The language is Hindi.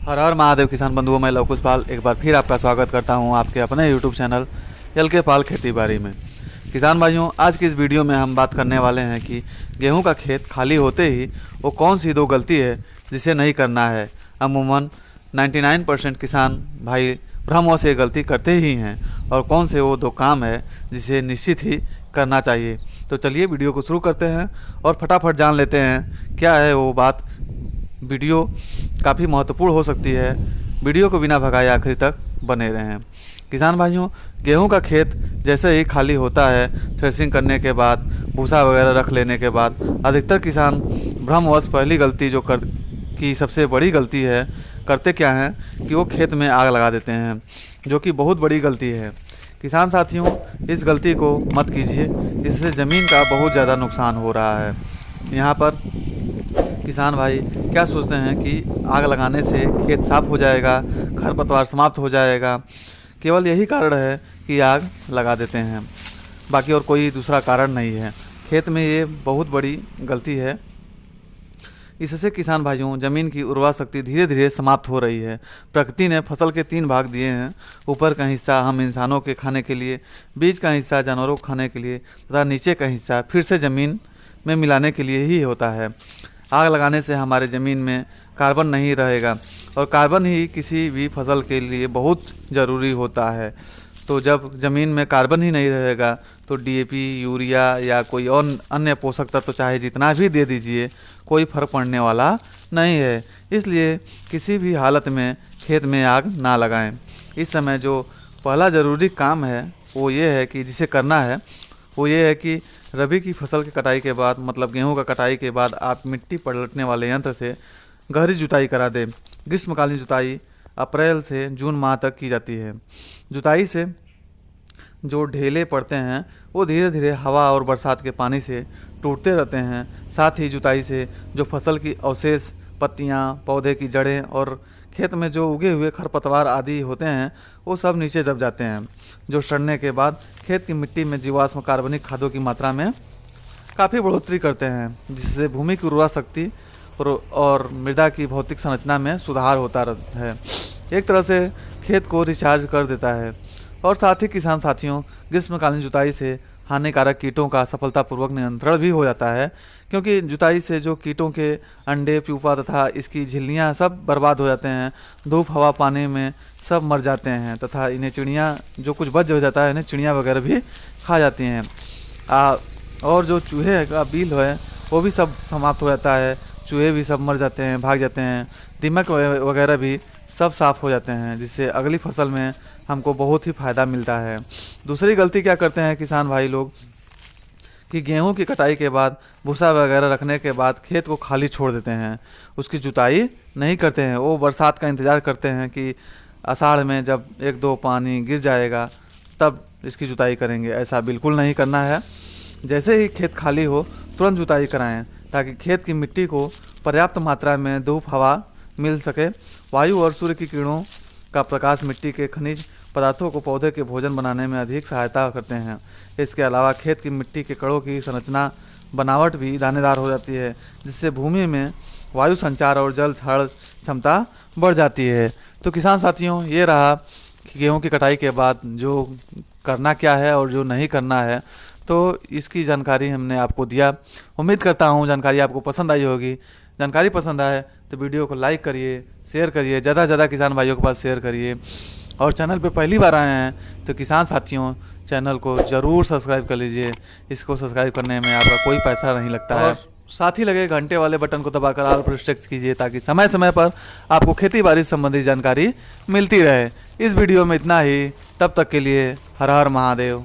हर हर महादेव किसान बंधुओं, मैं लवकुश पाल एक बार फिर आपका स्वागत करता हूं आपके अपने यूट्यूब चैनल एलके पाल खेती बाड़ी में। किसान भाइयों, आज की इस वीडियो में हम बात करने वाले हैं कि गेहूं का खेत खाली होते ही वो कौन सी दो गलती है जिसे नहीं करना है। अमूमन 99% किसान भाई भ्रमवश ये गलती करते ही हैं, और कौन से वो दो काम है जिसे निश्चित ही करना चाहिए। तो चलिए वीडियो को शुरू करते हैं और फटाफट जान लेते हैं क्या है वो बात। वीडियो काफ़ी महत्वपूर्ण हो सकती है, वीडियो को बिना भगाए आखिर तक बने रहें। किसान भाइयों, गेहूं का खेत जैसे ही खाली होता है, थ्रेसिंग करने के बाद, भूसा वगैरह रख लेने के बाद, अधिकतर किसान भ्रमवश पहली गलती की सबसे बड़ी गलती है, करते क्या हैं कि वो खेत में आग लगा देते हैं, जो कि बहुत बड़ी गलती है। किसान साथियों, इस गलती को मत कीजिए, इससे ज़मीन का बहुत ज़्यादा नुकसान हो रहा है। यहाँ पर किसान भाई क्या सोचते हैं कि आग लगाने से खेत साफ़ हो जाएगा, खरपतवार समाप्त हो जाएगा। केवल यही कारण है कि आग लगा देते हैं, बाकी और कोई दूसरा कारण नहीं है। खेत में ये बहुत बड़ी गलती है। इससे किसान भाइयों, ज़मीन की उर्वरा शक्ति धीरे धीरे समाप्त हो रही है। प्रकृति ने फसल के 3 भाग दिए हैं। ऊपर का हिस्सा हम इंसानों के खाने के लिए, बीच का हिस्सा जानवरों को खाने के लिए, तथा नीचे का हिस्सा फिर से ज़मीन में मिलाने के लिए ही होता है। आग लगाने से हमारे ज़मीन में कार्बन नहीं रहेगा, और कार्बन ही किसी भी फसल के लिए बहुत ज़रूरी होता है। तो जब ज़मीन में कार्बन ही नहीं रहेगा तो डीएपी, यूरिया या कोई और अन्य पोषक तत्व चाहे जितना भी दे दीजिए, कोई फ़र्क पड़ने वाला नहीं है। इसलिए किसी भी हालत में खेत में आग ना लगाएं। इस समय जो पहला ज़रूरी काम है वो ये है कि जिसे करना है वो ये है कि रबी की फसल की कटाई के बाद, मतलब गेहूं का कटाई के बाद, आप मिट्टी पलटने वाले यंत्र से गहरी जुताई करा दें। ग्रीष्मकालीन जुताई अप्रैल से जून माह तक की जाती है। जुताई से जो ढेले पड़ते हैं वो धीरे धीरे हवा और बरसात के पानी से टूटते रहते हैं। साथ ही जुताई से जो फसल की अवशेष, पत्तियां, पौधे की जड़ें और खेत में जो उगे हुए खरपतवार आदि होते हैं वो सब नीचे दब जाते हैं, जो सड़ने के बाद खेत की मिट्टी में जीवाश्म कार्बनिक खादों की मात्रा में काफ़ी बढ़ोतरी करते हैं, जिससे भूमि की उर्वरा शक्ति और मृदा की भौतिक संरचना में सुधार होता है। एक तरह से खेत को रिचार्ज कर देता है। और साथ ही किसान साथियों, ग्रीष्मकालीन जुताई से हानिकारक कीटों का सफलतापूर्वक नियंत्रण भी हो जाता है, क्योंकि जुताई से जो कीटों के अंडे, प्यूपा तथा इसकी झिल्लियाँ सब बर्बाद हो जाते हैं। धूप, हवा, पानी में सब मर जाते हैं, तथा इन्हें चिड़ियाँ, जो कुछ बच हो जाता है, इन्हें चिड़ियाँ वगैरह भी खा जाती हैं। और जो चूहे का बिल है वो भी सब समाप्त हो जाता है। चूहे भी सब मर जाते हैं, भाग जाते हैं। दीमक वगैरह भी सब साफ़ हो जाते हैं, जिससे अगली फसल में हमको बहुत ही फ़ायदा मिलता है। दूसरी गलती क्या करते हैं किसान भाई लोग कि गेहूं की कटाई के बाद, भूसा वगैरह रखने के बाद खेत को खाली छोड़ देते हैं, उसकी जुताई नहीं करते हैं। वो बरसात का इंतज़ार करते हैं कि आषाढ़ में जब 1-2 पानी गिर जाएगा तब इसकी जुताई करेंगे। ऐसा बिल्कुल नहीं करना है। जैसे ही खेत खाली हो तुरंत जुताई कराएं, ताकि खेत की मिट्टी को पर्याप्त मात्रा में धूप, हवा मिल सके। वायु और सूर्य की किरणों का प्रकाश मिट्टी के खनिज पदार्थों को पौधे के भोजन बनाने में अधिक सहायता करते हैं। इसके अलावा खेत की मिट्टी के कणों की संरचना, बनावट भी दानेदार हो जाती है, जिससे भूमि में वायु संचार और जल क्षरण क्षमता बढ़ जाती है। तो किसान साथियों, ये रहा कि गेहूँ की कटाई के बाद जो करना क्या है और जो नहीं करना है। तो इसकी जानकारी हमने आपको दिया। उम्मीद करता हूँ जानकारी आपको पसंद आई होगी। जानकारी पसंद आए तो वीडियो को लाइक करिए, शेयर करिए, ज़्यादा से ज़्यादा किसान भाइयों के पास शेयर करिए। और चैनल पे पहली बार आए हैं तो किसान साथियों, चैनल को ज़रूर सब्सक्राइब कर लीजिए। इसको सब्सक्राइब करने में आपका कोई पैसा नहीं लगता है। साथ ही लगे घंटे वाले बटन को दबाकर ऑल पर सेलेक्ट कीजिए, ताकि समय समय पर आपको खेती बाड़ी संबंधी जानकारी मिलती रहे। इस वीडियो में इतना ही। तब तक के लिए हर हर महादेव।